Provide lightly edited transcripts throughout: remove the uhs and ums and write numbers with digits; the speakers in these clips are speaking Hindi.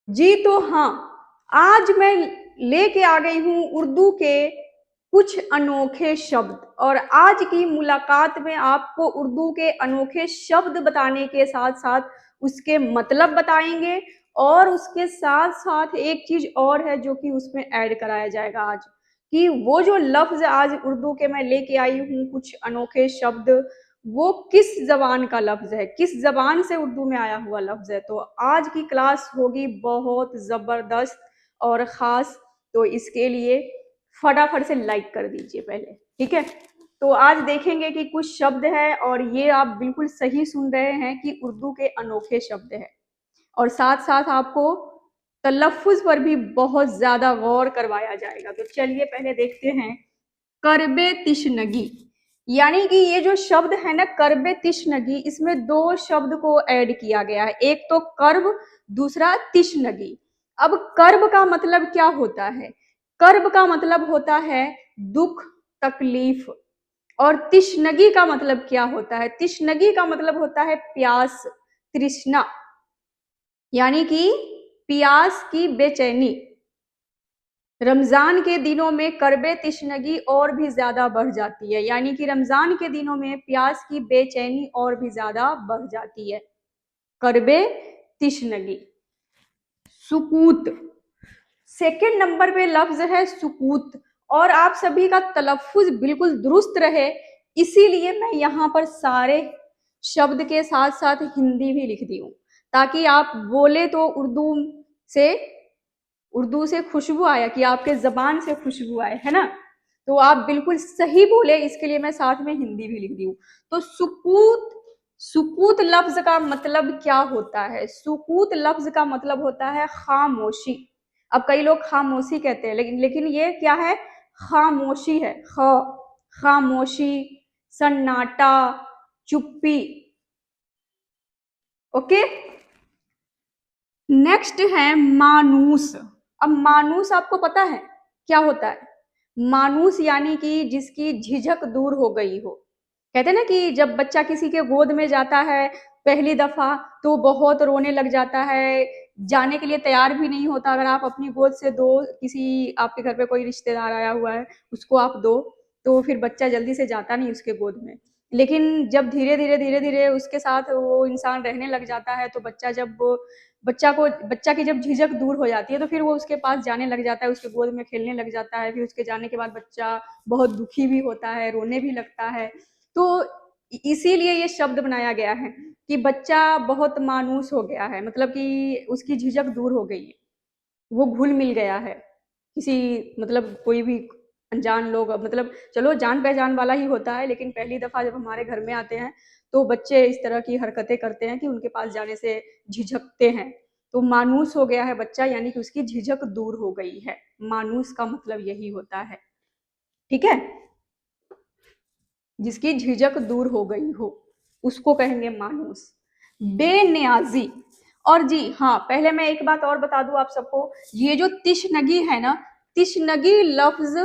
जी तो हाँ, आज मैं लेके आ गई हूँ उर्दू के कुछ अनोखे शब्द, और आज की मुलाकात में आपको उर्दू के अनोखे शब्द बताने के साथ साथ उसके मतलब बताएंगे। और उसके साथ साथ एक चीज और है जो कि उसमें ऐड कराया जाएगा आज, कि वो जो लफ्ज आज उर्दू के मैं लेके आई हूँ कुछ अनोखे शब्द, वो किस जबान का लफ्ज है, किस जबान से उर्दू में आया हुआ लफ्ज है। तो आज की क्लास होगी बहुत जबरदस्त और खास। तो इसके लिए फटाफट से लाइक कर दीजिए पहले, ठीक है। तो आज देखेंगे कि कुछ शब्द है, और ये आप बिल्कुल सही सुन रहे हैं कि उर्दू के अनोखे शब्द है। और साथ साथ आपको तलफ़ुज़ पर भी बहुत ज्यादा गौर करवाया जाएगा। तो चलिए पहले देखते हैं करबे तिशनगी। यानी कि ये जो शब्द है ना करबे तिशनगी, इसमें दो शब्द को ऐड किया गया है, एक तो कर्ब, दूसरा तिशनगी। अब कर्ब का मतलब क्या होता है? कर्ब का मतलब होता है दुख, तकलीफ। और तिशनगी का मतलब क्या होता है? तिशनगी का मतलब होता है प्यास, तृष्णा, यानी कि प्यास की बेचैनी। रमजान के दिनों में करबे तिशनगी और भी ज्यादा बढ़ जाती है, यानी कि रमजान के दिनों में प्यास की बेचैनी और भी ज्यादा बढ़ जाती है। करबे तिशनगी। सुकूत, सेकंड नंबर पे लफ्ज है सुकूत। और आप सभी का तलफ्फुज बिल्कुल दुरुस्त रहे, इसीलिए मैं यहाँ पर सारे शब्द के साथ साथ हिंदी भी लिख दी हूँ, ताकि आप बोले तो से उर्दू से खुशबू आया, कि आपके जबान से खुशबू आए, है ना। तो आप बिल्कुल सही बोले, इसके लिए मैं साथ में हिंदी भी लिख दी हूँ। तो सुकूत, सुकूत लफ्ज का मतलब क्या होता है? सुकूत लफ्ज का मतलब होता है खामोशी। अब कई लोग खामोशी कहते हैं, लेकिन लेकिन ये क्या है? खामोशी है। खामोशी, सन्नाटा, चुप्पी। ओके। नेक्स्ट है मानूस। अब मानूस आपको पता है क्या होता है? मानूस यानी कि जिसकी झिझक दूर हो गई हो। कहते हैं ना कि जब बच्चा किसी के गोद में जाता है पहली दफा, तो बहुत रोने लग जाता है, जाने के लिए तैयार भी नहीं होता। अगर आप अपनी गोद से दो, किसी आपके घर पे कोई रिश्तेदार आया हुआ है उसको आप दो, तो फिर बच्चा जल्दी से जाता नहीं उसके गोद में। लेकिन जब धीरे धीरे उसके साथ वो इंसान रहने लग जाता है, तो बच्चा की जब झिझक दूर हो जाती है, तो फिर वो उसके पास जाने लग जाता है, उसके गोद में खेलने लग जाता है। फिर उसके जाने के बाद बच्चा बहुत दुखी भी होता है, रोने भी लगता है। तो इसीलिए ये शब्द बनाया गया है कि बच्चा बहुत मानूस हो गया है, मतलब कि उसकी झिझक दूर हो गई है, वो घुल मिल गया है किसी, मतलब कोई भी अनजान लोग, मतलब चलो जान पहचान वाला ही होता है, लेकिन पहली दफा जब हमारे घर में आते हैं तो बच्चे इस तरह की हरकतें करते हैं कि उनके पास जाने से झिझकते हैं। तो मानूस हो गया है बच्चा, यानी कि उसकी झिझक दूर हो गई है। मानूस का मतलब यही होता है, ठीक है। जिसकी झिझक दूर हो गई हो उसको कहेंगे मानूस। बेनियाजी। और जी हाँ, पहले मैं एक बात और बता दूं आप सबको, ये जो तिशनगी है ना, तिशनगी लफ्ज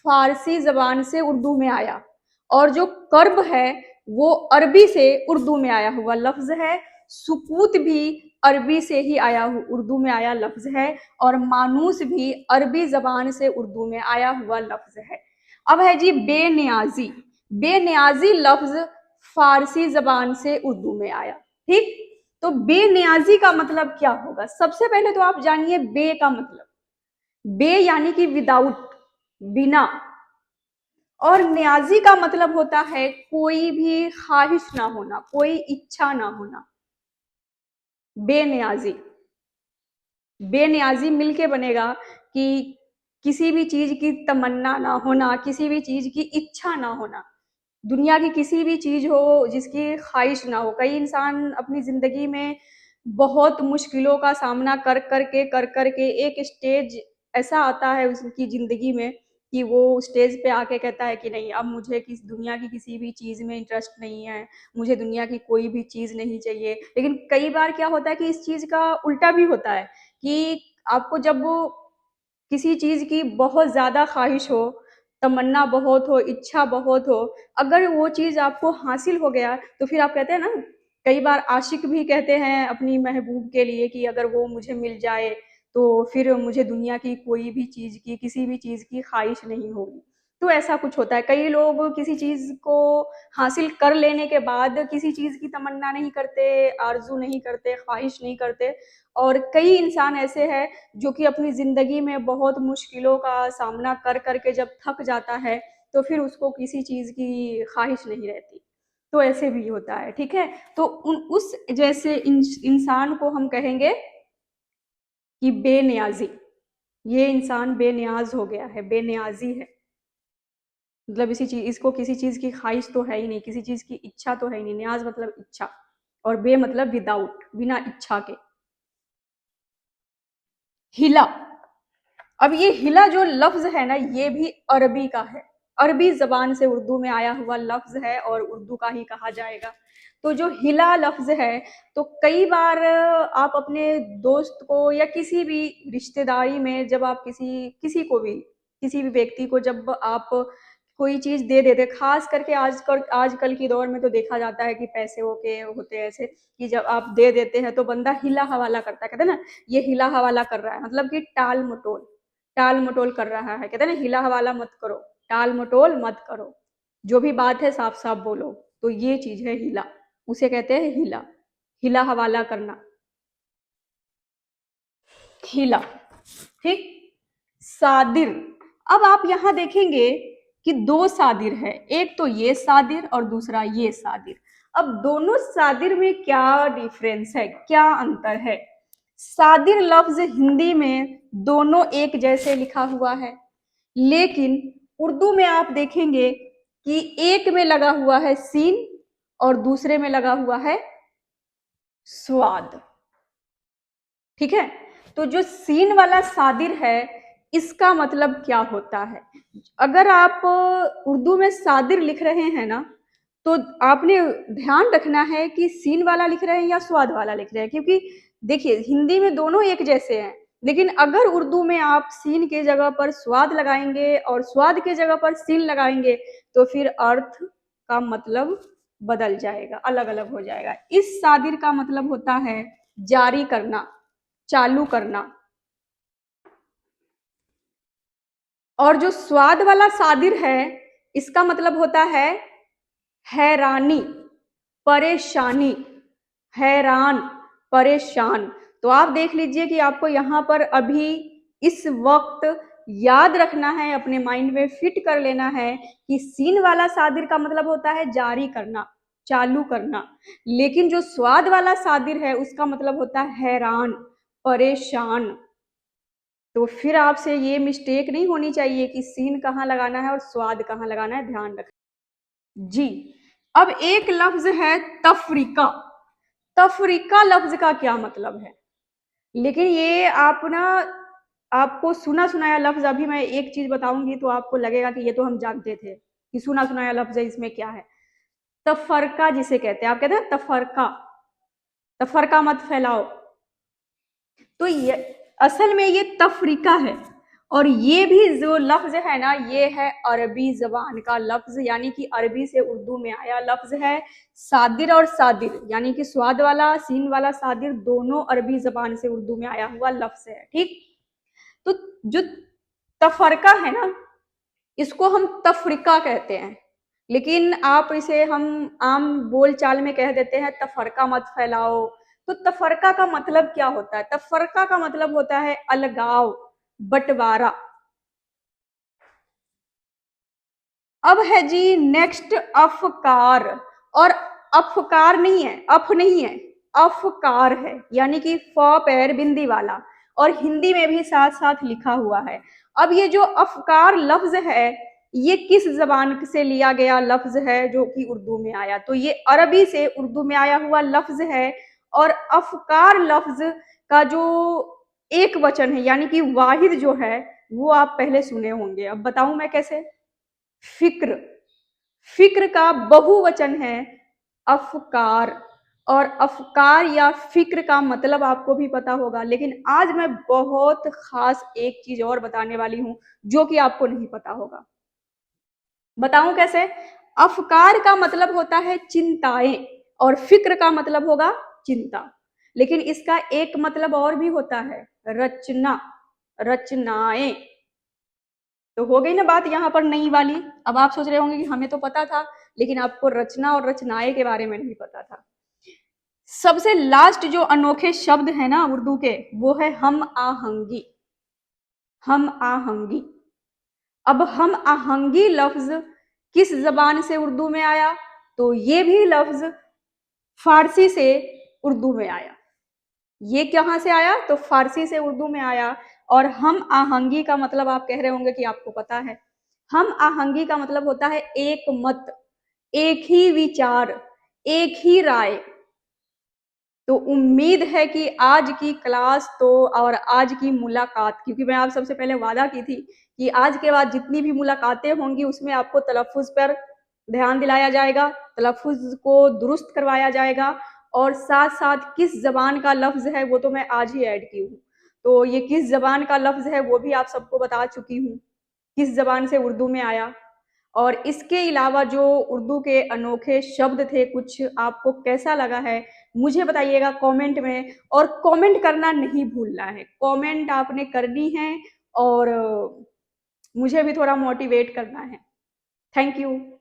फारसी जबान से उर्दू में आया, और जो कर्ब है वो अरबी से उर्दू में आया हुआ लफ्ज है। सुकूत भी अरबी से ही आया उर्दू में आया लफ्ज है, और मानूस भी अरबी जबान से उर्दू में आया हुआ लफ्ज है। अब है जी बेनियाजी। बेनियाजी लफ्ज फारसी जबान से उर्दू में आया, ठीक। तो बेनियाजी का मतलब क्या होगा? सबसे पहले तो आप जानिए बे का मतलब। बे यानी कि विदाउट, बिना। और न्याजी का मतलब होता है कोई भी ख्वाहिश ना होना, कोई इच्छा ना होना। बेनियाजी, बेनियाजी मिलके बनेगा कि किसी भी चीज की तमन्ना ना होना, किसी भी चीज की इच्छा ना होना। दुनिया की किसी भी चीज हो जिसकी ख्वाहिश ना हो। कई इंसान अपनी जिंदगी में बहुत मुश्किलों का सामना कर करके एक स्टेज ऐसा आता है उसकी जिंदगी में कि वो स्टेज पे आके कहता है कि नहीं, अब मुझे किस दुनिया की किसी भी चीज में इंटरेस्ट नहीं है, मुझे दुनिया की कोई भी चीज नहीं चाहिए। लेकिन कई बार क्या होता है कि इस चीज का उल्टा भी होता है, कि आपको जब वो किसी चीज की बहुत ज्यादा ख्वाहिश हो, तमन्ना बहुत हो, इच्छा बहुत हो, अगर वो चीज आपको हासिल हो गया, तो फिर आप कहते हैं ना कई बार आशिक भी कहते हैं अपनी महबूब के लिए कि अगर वो मुझे मिल जाए तो फिर मुझे दुनिया की कोई भी चीज़ की, किसी भी चीज़ की ख्वाहिश नहीं होगी। तो ऐसा कुछ होता है। कई लोग किसी चीज़ को हासिल कर लेने के बाद किसी चीज़ की तमन्ना नहीं करते, आरज़ू नहीं करते, ख्वाहिश नहीं करते, और कई इंसान ऐसे हैं जो कि अपनी ज़िंदगी में बहुत मुश्किलों का सामना कर कर के जब थक जाता है, तो फिर उसको किसी चीज़ की ख्वाहिश नहीं रहती। तो ऐसे भी होता है, ठीक है? तो उस जैसे इंसान को हम कहेंगे कि बेनियाज़ी। ये इंसान बेनियाज़ हो गया है, बेनियाज़ी है। मतलब इसको किसी चीज़ की ख्वाहिश तो है ही नहीं, किसी चीज़ की इच्छा तो है ही नहीं। नियाज़ मतलब इच्छा, और बे मतलब विदाउट, बिना इच्छा के। हिला। अब ये हिला जो लफ्ज़ है ना, ये भी अरबी का है। अरबी ज़बान से उर्दू में आया हुआ लफ्ज़ है और उर्दू का ही कहा जाएगा। तो जो हिला लफ्ज़ है, तो कई बार आप अपने दोस्त को या किसी भी रिश्तेदारी में जब आप किसी भी व्यक्ति को जब आप कोई चीज़ दे देते, ख़ास करके आजकल के दौर में तो देखा जाता है कि पैसों के होते हैं ऐसे कि जब आप दे देते हैं तो बंदा हिला-हवाला करता है। कहते हैं ना, ये हिला-हवाला कर रहा है, मतलब कि टाल-मटोल कर रहा है। कहते हैं ना, हिला-हवाला मत करो, टाल-मटोल मत करो। जो भी बात है साफ-साफ बोलो। तो ये चीज़ है हिला, उसे कहते हैं हिला, हिला-हवाला करना, हिला, ठीक? सादिर। अब आप यहाँ देखेंगे कि 2 सादिर है, एक तो ये सादिर और दूसरा ये सादिर। अब दोनों सादिर में क्या डिफरेंस है, क्या अंतर है? सादिर लफ्ज़ हिंदी में दोनों एक जैसे लिखा हुआ है, लेकिन उर्दू में आप देखेंगे कि एक में लगा हुआ है सीन और दूसरे में लगा हुआ है स्वाद, ठीक है? तो जो सीन वाला सादिर है, इसका मतलब क्या होता है? अगर आप उर्दू में सादिर लिख रहे हैं ना, तो आपने ध्यान रखना है कि सीन वाला लिख रहे हैं या स्वाद वाला लिख रहे हैं, क्योंकि देखिए हिंदी में दोनों एक जैसे हैं, लेकिन अगर उर्दू में आप सीन के जगह पर स्वाद लगाएंगे और स्वाद के जगह पर सीन लगाएंगे, तो फिर अर्थ का मतलब बदल जाएगा, अलग-अलग हो जाएगा। इस सादिर का मतलब होता है जारी करना, चालू करना, और जो स्वाद वाला सादिर है, इसका मतलब होता है हैरानी, परेशानी, हैरान, परेशान। तो आप देख लीजिए कि आपको यहाँ पर अभी इस वक्त याद रखना है, अपने माइंड में फिट कर लेना है कि सीन वाला सादिर का मतलब होता है जारी करना, चालू करना, लेकिन जो स्वाद वाला सादिर है उसका मतलब होता है हैरान, परेशान। तो फिर आपसे ये मिस्टेक नहीं होनी चाहिए कि सीन कहाँ लगाना है और स्वाद कहाँ लगाना है, ध्यान रखें। जी, अब एक लफ्ज है तफरीका। तफरीका लफ्ज का क्या मतलब है? लेकिन ये आप ना, आपको सुना सुनाया लफ्ज, अभी मैं एक चीज बताऊंगी तो आपको लगेगा कि ये तो हम जानते थे कि सुना सुनाया लफ्ज है, इसमें क्या है? तफरका जिसे कहते हैं, आप कहते हैं तफरका, तफरका मत फैलाओ, तो ये असल में ये तफरीका है। और ये भी जो लफ्ज है ना, ये है अरबी जबान का लफ्ज, यानी कि अरबी से उर्दू में आया लफ्ज है। सादिर और सादिर यानी कि स्वाद वाला सीन वाला सादिर दोनों अरबी जबान से उर्दू में आया हुआ लफ्ज है, ठीक? तो जो तफरका है ना, इसको हम तफरीका कहते हैं, लेकिन आप इसे हम आम बोलचाल में कह देते हैं तफरका मत फैलाओ। तो तफरका का मतलब क्या होता है? तफरका का मतलब होता है अलगाव, बंटवारा। अब है जी नेक्स्ट अफकार। और अफकार नहीं है, अफ नहीं है, अफकार है, यानी कि फ पैर बिंदी वाला, और हिंदी में भी साथ साथ लिखा हुआ है। अब ये जो अफकार लफ्ज है, ये किस जबान से लिया गया लफ्ज है जो कि उर्दू में आया? तो ये अरबी से उर्दू में आया हुआ लफ्ज है। और अफकार लफ्ज का जो एक वचन है, यानी कि वाहिद जो है, वो आप पहले सुने होंगे। अब बताऊं मैं कैसे? फिक्र। फिक्र का बहुवचन है अफकार, और अफकार या फिक्र का मतलब आपको भी पता होगा, लेकिन आज मैं बहुत खास एक चीज और बताने वाली हूं जो कि आपको नहीं पता होगा। बताऊं कैसे? अफकार का मतलब होता है चिंताएं, और फिक्र का मतलब होगा चिंता। लेकिन इसका एक मतलब और भी होता है, रचना, रचनाएं। तो हो गई ना बात यहाँ पर नई वाली। अब आप सोच रहे होंगे कि हमें तो पता था, लेकिन आपको रचना और रचनाएं के बारे में नहीं पता था। सबसे लास्ट जो अनोखे शब्द है ना उर्दू के, वो है हम आहंगी। हम आहंगी। अब हम आहंगी लफ्ज किस जबान से उर्दू में आया? तो ये भी लफ्ज फारसी से उर्दू में आया। ये कहाँ से आया? तो फारसी से उर्दू में आया। और हम आहंगी का मतलब आप कह रहे होंगे कि आपको पता है। हम आहंगी का मतलब होता है एक मत, एक ही विचार, एक ही राय। तो उम्मीद है कि आज की क्लास तो और आज की मुलाकात, क्योंकि मैं आप सबसे पहले वादा की थी कि आज के बाद जितनी भी मुलाकातें होंगी उसमें आपको तलफ़ुज़ पर ध्यान दिलाया जाएगा, तलफ़ुज़ को दुरुस्त करवाया जाएगा, और साथ साथ किस ज़बान का लफ्ज़ है वो तो मैं आज ही ऐड की हूँ। तो ये किस ज़बान का लफ्ज़ है वो भी आप सबको बता चुकी हूँ, किस ज़बान से उर्दू में आया। और इसके अलावा जो उर्दू के अनोखे शब्द थे कुछ, आपको कैसा लगा है मुझे बताइएगा कमेंट में। और कमेंट करना नहीं भूलना है, कमेंट आपने करनी है, और मुझे भी थोड़ा मोटिवेट करना है। Thank you.